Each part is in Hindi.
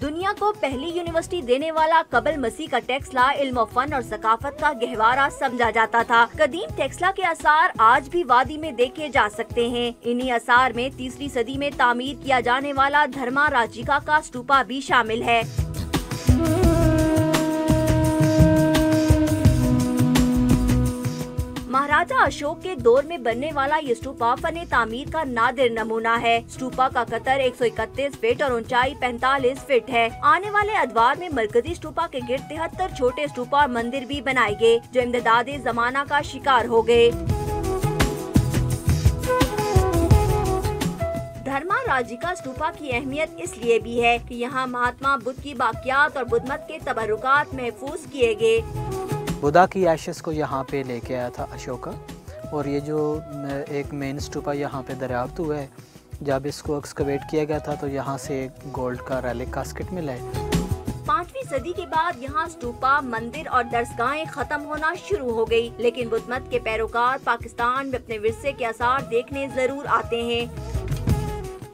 दुनिया को पहली यूनिवर्सिटी देने वाला कबल मसीह का टेक्सला इल्म, फन और सकाफत का गहवारा समझा जाता था। कदीम टेक्सला के आसार आज भी वादी में देखे जा सकते हैं। इन्हीं आसार में 3री सदी में तामीर किया जाने वाला धर्मा राजिका का स्तूपा भी शामिल है। महाराजा अशोक के दौर में बनने वाला ये स्तूपा फने तामीर का नादिर नमूना है। स्तूपा का कतर 131 फीट और ऊंचाई 45 फीट है। आने वाले अदवार में मरकजी स्तूपा के गिर्द 73 छोटे स्तूपा और मंदिर भी बनाए गए, जो इम्दादे जमाना का शिकार हो गए। धर्मा राजिका स्तूपा की अहमियत इसलिए भी है कि यहाँ महात्मा बुद्ध की बाकियात और बुद्ध मत के तबरुकात महफूज किए गए। बुद्धा की एशेस को यहाँ पे लेके आया था अशोका, और ये जो एक मेन स्तूपा यहाँ पे दरियाफ्त हुआ है, जब इसको एक्सकवेट किया गया था तो यहाँ से गोल्ड का रेलिक कास्केट मिला है। 5वीं सदी के बाद यहाँ स्तूपा, मंदिर और दरसगाहें खत्म होना शुरू हो गयी, लेकिन बुद्ध मत के पैरोकार पाकिस्तान में अपने विरसे के आसार देखने जरूर आते हैं।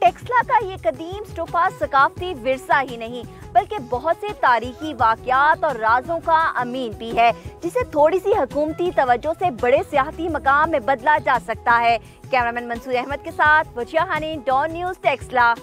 टेक्सला का ये कदीम स्तूपा सकाफती विरसा ही नहीं बल्कि बहुत से तारीखी वाक़यात और राजों का अमीन भी है, जिसे थोड़ी सी हुकूमती तवज्जो से बड़े सियाहती मकाम में बदला जा सकता है। कैमरामैन मंसूर अहमद के साथ वजिया हनीन, डॉन न्यूज़, टेक्सला।